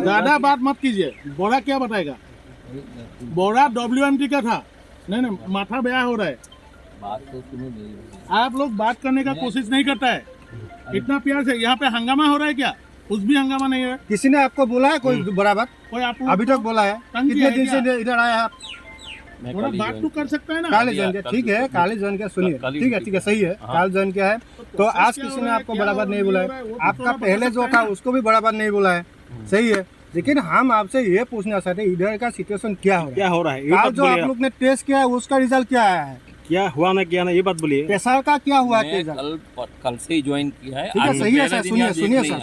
ज़्यादा बात मत कीजिए। बोरा क्या बताएगा? बोरा WMT का था। नहीं माथा बया हो रहा है। बात तो सुनो मेरी। आप लोग बात करने का कोशिश नहीं करता है। इतना प्यार से यहाँ पे हंगामा हो रहा है क्या? कुछ भी हंगामा नहीं है। किसी ने आपको बोला है कोई बराबर? कोई आप अभी तक बोला है? कितने दिन से इधर आए आप? थोड़ा बात तो कर सकता है ना। काले जॉइन किया, ठीक है, काले जॉइन किया, सुनिए, ठीक है, सही है, काले जॉइन किया है। तो आज किसी ने आपको बराबर नहीं बोला है। आपका पहले जो था उसको भी बराबर नहीं बोला है, सही है। लेकिन हम आपसे ये पूछना चाहते हैं इधर का सिचुएशन क्या हो रहा है? आज जो आप लोग ने टेस्ट किया है उसका रिजल्ट क्या आया है? क्या हुआ ना क्या ना ये बात बोलिए। प्रेशर का क्या हुआ है? कल से ही ज्वाइन किया है। ठीक है, सही है सर,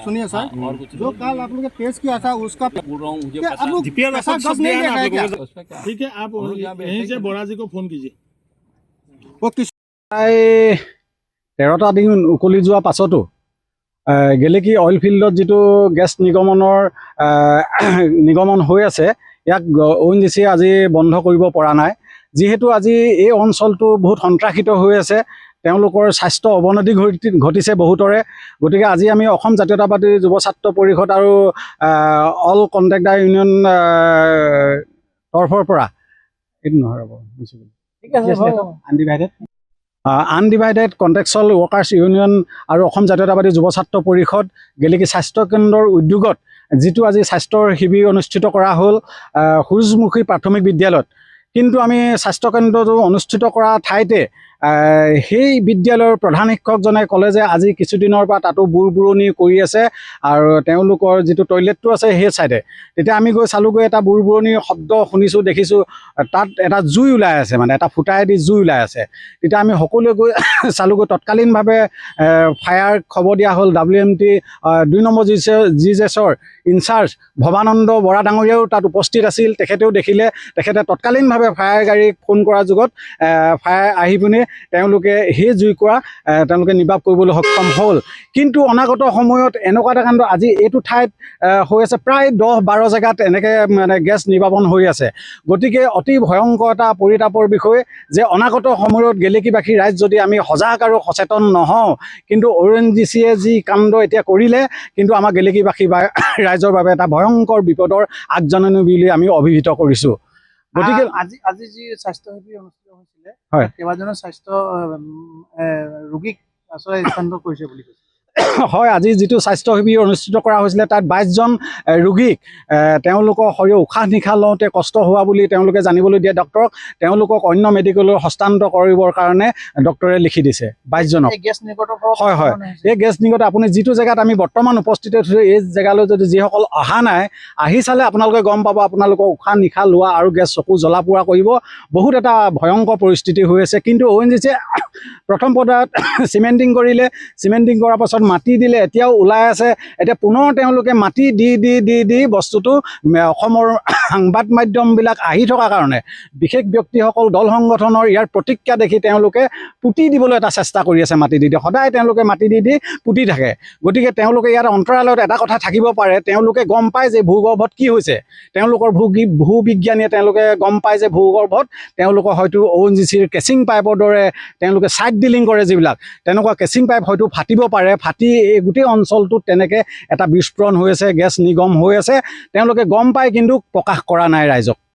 सुनिए सर, और कुछ जो कल आप लोग ने टेस्ट किया था उसका बोल रहा हूँ मुझे क्या आप लोग जीपीआर प्रेशर सब कब नहीं दिया ना देखा है आप क्या? लोगों को। उसमें क्या? ठीक है, आप यहीं से बोरा जी को फोन कीजिए। वो किस 13টা দিন উকলি যোৱা পাছতো গেলেকী অইল ফিল্ডত যিটো গেছ নিগমন হৈ আছে ইয়াক ONGC আজি বন্ধ কৰিব পৰা নাই। যিহেতু আজি এই অঞ্চলটো বহুত সন্ত্ৰাসিত হৈ আছে, তেওঁলোকৰ স্বাস্থ্য অৱনতি ঘটিছে বহুতৰে। গতিকে আজি আমি অসম জাতীয়তাবাদী যুৱ ছাত্ৰ পৰিষদ আৰু অল কণ্ট্ৰেক্টাৰ ইউনিয়ন তৰফৰ পৰা এইটো নহয় ৰ'ব undivided undivided contractual workers union আৰু অসম জাতীয়তাবাদী যুৱ ছাত্ৰ পৰিষদ গেলেকী স্বাস্থ্য কেন্দ্ৰৰ উদ্যোগত যিটো আজি স্বাস্থ্যৰ শিবিৰ অনুষ্ঠিত কৰা হ'ল সূৰ্যমুখী প্ৰাথমিক বিদ্যালয়ত। কিন্তু আমি স্বাস্থ্য কেন্দ্ৰটো অনুষ্ঠিত কৰা ঠাইতে সেই বিদ্যালয়ৰ প্ৰধান শিক্ষকজনে ক'লে যে আজি কিছুদিনৰ পৰা তাতো বুৰবুৰণি কৰি আছে আৰু তেওঁলোকৰ যিটো টয়লেটটো আছে সেই চাইডে। তেতিয়া আমি গৈ চালোগৈ, এটা বুৰবুৰণিৰ শব্দ শুনিছোঁ, দেখিছোঁ তাত এটা জুই ওলাই আছে, মানে এটা ফুটাইদি জুই ওলাই আছে। তেতিয়া আমি সকলোৱে গৈ চালোগৈ। তৎকালীনভাৱে ফায়াৰ খবৰ দিয়া হ'ল। WMT 2 নম্বৰ GJছৰ ইনচাৰ্জ ভৱানন্দ বৰা ডাঙৰীয়াও তাত উপস্থিত আছিল। তেখেতেও দেখিলে, তেখেতে তৎকালীনভাৱে ফায়াৰ গাড়ীক ফোন কৰাৰ যুগত ফায়াৰ আহি পিনে তেওঁলোকে সেই জুইকুৰা তেওঁলোকে নিৰ্বাপ কৰিবলৈ সক্ষম হ'ল। কিন্তু অনাগত সময়ত এনেকুৱা এটা কাণ্ড আজি এইটো ঠাইত হৈ আছে, প্ৰায় 10-12 জেগাত এনেকৈ মানে গেছ নিৰ্বাপন হৈ আছে। গতিকে অতি ভয়ংকৰ এটা পৰিতাপৰ বিষয় যে অনাগত সময়ত গেলেকীবাসী ৰাইজ যদি আমি সজাগ আৰু সচেতন নহওঁ, কিন্তু ONGCয়ে যি কাণ্ড এতিয়া কৰিলে কিন্তু আমাৰ গেলেকীবাসী বা ৰাইজৰ বাবে এটা ভয়ংকৰ বিপদৰ আগজাননী বুলি আমি অভিহিত কৰিছোঁ। গতিকে আজি যি স্বাস্থ্য শিবিৰ অনুষ্ঠিত হৈছিলে, হয়, কেইবাজনৰ স্বাস্থ্য ৰোগীক আচলতে স্থানান্তৰ কৰিছে বুলি কৈছে। হয়, আজি যিটো স্বাস্থ্য শিবিৰ অনুষ্ঠিত কৰা হৈছিলে তাত 22জন ৰোগীক তেওঁলোকৰ শৰীৰ উশাহ নিশাহ লওঁতে কষ্ট হোৱা বুলি তেওঁলোকে জানিবলৈ দিয়ে ডক্টৰক। তেওঁলোকক অন্য মেডিকেলৰ হস্তান্তৰ কৰিবৰ কাৰণে ডক্টৰে লিখি দিছে 22জনক। হয় হয়, এই গেছ নিৰ্গত আপুনি যিটো জেগাত আমি বৰ্তমান উপস্থিত হৈছোঁ এই জেগালৈ যদি যিসকল অহা নাই, আহি চালে আপোনালোকে গম পাব, আপোনালোকৰ উশাহ নিশাহ লোৱা আৰু গেছ চকু জ্বলা পোৰা কৰিব। বহুত এটা ভয়ংকৰ পৰিস্থিতি হৈ আছে। কিন্তু ONGCয়ে প্ৰথম পৰ্যায়ত চিমেণ্টিং কৰিলে, চিমেণ্টিং কৰাৰ পাছত মাটি দিলে, এতিয়াও ওলাই আছে। এতিয়া পুনৰ তেওঁলোকে মাটি দি বস্তুটো অসমৰ সাংবাদ মাধ্যমবিলাক আহি থকাৰ কাৰণে বিশেষ ব্যক্তিসকল দল সংগঠনৰ ইয়াৰ প্ৰতিক্ৰিয়া দেখি তেওঁলোকে পুতি দিবলৈ এটা চেষ্টা কৰি আছে। মাটি দি সদায় তেওঁলোকে মাটি দি পুতি থাকে। গতিকে তেওঁলোকে ইয়াত অন্তৰালত এটা কথা থাকিব পাৰে, তেওঁলোকে গম পায় যে ভূগৰ্ভত কি হৈছে। তেওঁলোকৰ ভূবিজ্ঞানীয়ে তেওঁলোকে গম পায় যে ভূগৰ্ভত তেওঁলোকৰ হয়তো ONGCৰ কেচিং পাইপৰ দৰে তেওঁলোকে ছাইড ডিলিং কৰে, যিবিলাক তেনেকুৱা কেচিং পাইপ হয়তো ফাটিব পাৰে। ফাটি এই গোটেই অঞ্চলটোত তেনেকৈ এটা বিস্ফোৰণ হৈ আছে, গেছ নিগম হৈ আছে। তেওঁলোকে গম পায় কিন্তু প্ৰকাশ কৰা নাই ৰাইজক।